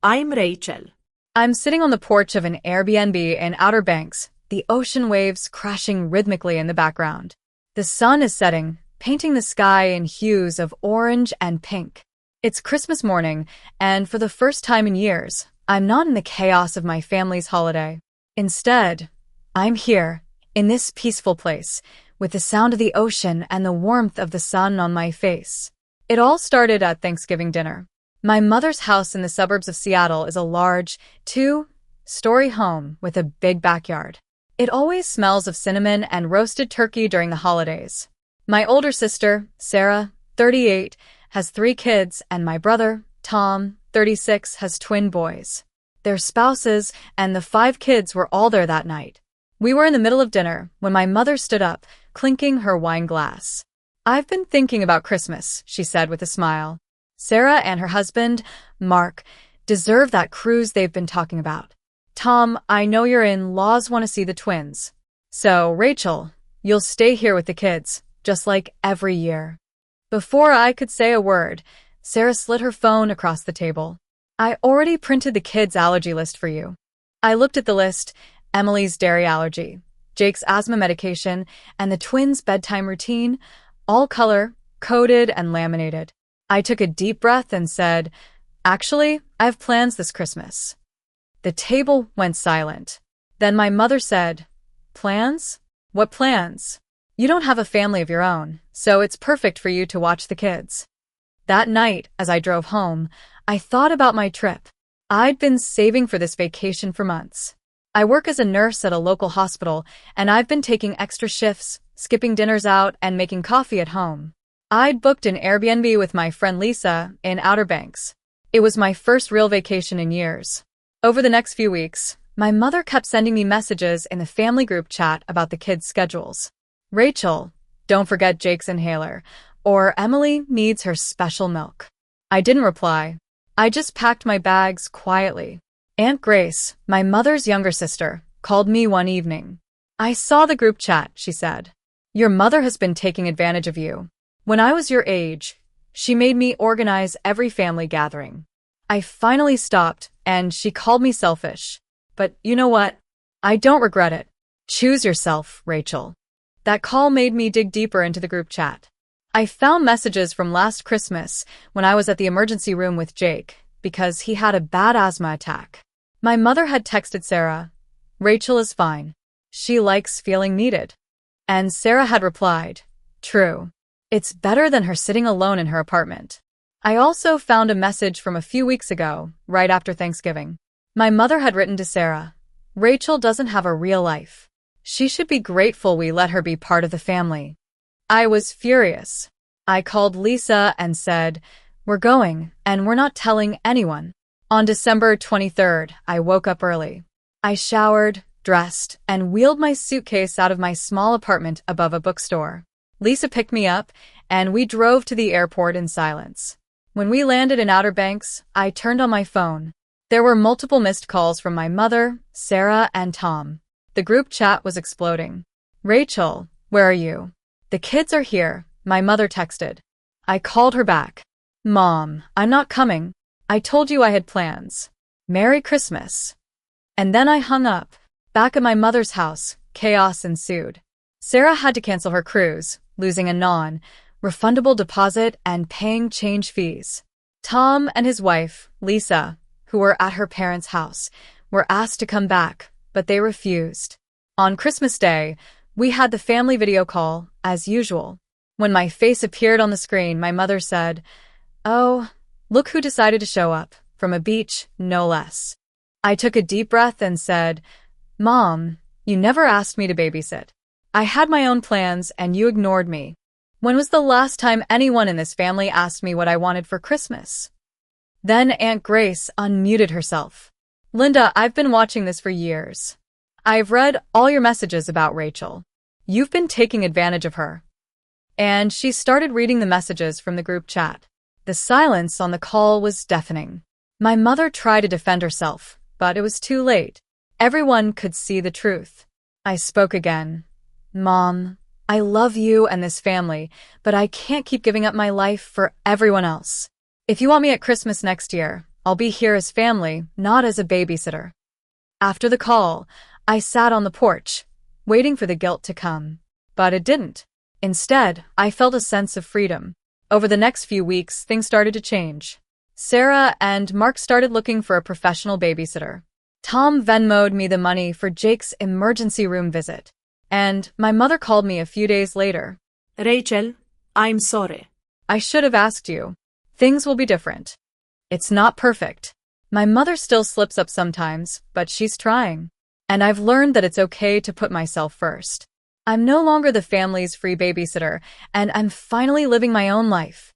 I'm Rachel. I'm sitting on the porch of an Airbnb in Outer Banks, the ocean waves crashing rhythmically in the background. The sun is setting, painting the sky in hues of orange and pink. It's Christmas morning, and for the first time in years, I'm not in the chaos of my family's holiday. Instead, I'm here, in this peaceful place, with the sound of the ocean and the warmth of the sun on my face. It all started at Thanksgiving dinner. My mother's house in the suburbs of Seattle is a large, two-story home with a big backyard. It always smells of cinnamon and roasted turkey during the holidays. My older sister, Sarah, 38, has 3 kids, and my brother, Tom, 36, has twin boys. Their spouses and the 5 kids were all there that night. We were in the middle of dinner when my mother stood up, clinking her wine glass. "I've been thinking about Christmas," she said with a smile. "Sarah and her husband, Mark, deserve that cruise they've been talking about. Tom, I know your in-laws want to see the twins. So, Rachel, you'll stay here with the kids, just like every year." Before I could say a word, Sarah slid her phone across the table. "I already printed the kids' allergy list for you." I looked at the list: Emily's dairy allergy, Jake's asthma medication, and the twins' bedtime routine, all color-coded and laminated. I took a deep breath and said, "Actually, I have plans this Christmas." The table went silent. Then my mother said, "Plans? What plans? You don't have a family of your own, so it's perfect for you to watch the kids." That night, as I drove home, I thought about my trip. I'd been saving for this vacation for months. I work as a nurse at a local hospital, and I've been taking extra shifts, skipping dinners out, and making coffee at home. I'd booked an Airbnb with my friend Lisa in Outer Banks. It was my first real vacation in years. Over the next few weeks, my mother kept sending me messages in the family group chat about the kids' schedules. "Rachel, don't forget Jake's inhaler," or "Emily needs her special milk." I didn't reply. I just packed my bags quietly. Aunt Grace, my mother's younger sister, called me one evening. "I saw the group chat," she said. "Your mother has been taking advantage of you. When I was your age, she made me organize every family gathering." I finally stopped, and she called me selfish. But you know what? I don't regret it. Choose yourself, Rachel. That call made me dig deeper into the group chat. I found messages from last Christmas when I was at the emergency room with Jake because he had a bad asthma attack. My mother had texted Sarah, "Rachel is fine. She likes feeling needed." And Sarah had replied, "True. It's better than her sitting alone in her apartment." I also found a message from a few weeks ago, right after Thanksgiving. My mother had written to Sarah, "Rachel doesn't have a real life. She should be grateful we let her be part of the family." I was furious. I called Lisa and said, "We're going, and we're not telling anyone." On December 23rd, I woke up early. I showered, dressed, and wheeled my suitcase out of my small apartment above a bookstore. Lisa picked me up, and we drove to the airport in silence. When we landed in Outer Banks, I turned on my phone. There were multiple missed calls from my mother, Sarah, and Tom. The group chat was exploding. "Rachel, where are you?" "The kids are here," my mother texted. I called her back. "Mom, I'm not coming. I told you I had plans. Merry Christmas." And then I hung up. Back at my mother's house, chaos ensued. Sarah had to cancel her cruise, losing a non-refundable deposit and paying change fees. Tom and his wife, Lisa, who were at her parents' house, were asked to come back, but they refused. On Christmas Day, we had the family video call, as usual. When my face appeared on the screen, my mother said, "Oh, look who decided to show up, from a beach, no less." I took a deep breath and said, "Mom, you never asked me to babysit. I had my own plans and you ignored me. When was the last time anyone in this family asked me what I wanted for Christmas?" Then Aunt Grace unmuted herself. "Linda, I've been watching this for years. I've read all your messages about Rachel. You've been taking advantage of her." And she started reading the messages from the group chat. The silence on the call was deafening. My mother tried to defend herself, but it was too late. Everyone could see the truth. I spoke again. "Mom, I love you and this family, but I can't keep giving up my life for everyone else. If you want me at Christmas next year, I'll be here as family, not as a babysitter. After the call, I sat on the porch, waiting for the guilt to come. But it didn't. Instead, I felt a sense of freedom. Over the next few weeks, things started to change. Sarah and Mark started looking for a professional babysitter. Tom Venmo'd me the money for Jake's emergency room visit. And my mother called me a few days later. Rachel, I'm sorry. I should have asked you. Things will be different. It's not perfect. My mother still slips up sometimes, but she's trying. And I've learned that it's okay to put myself first. I'm no longer the family's free babysitter, and I'm finally living my own life.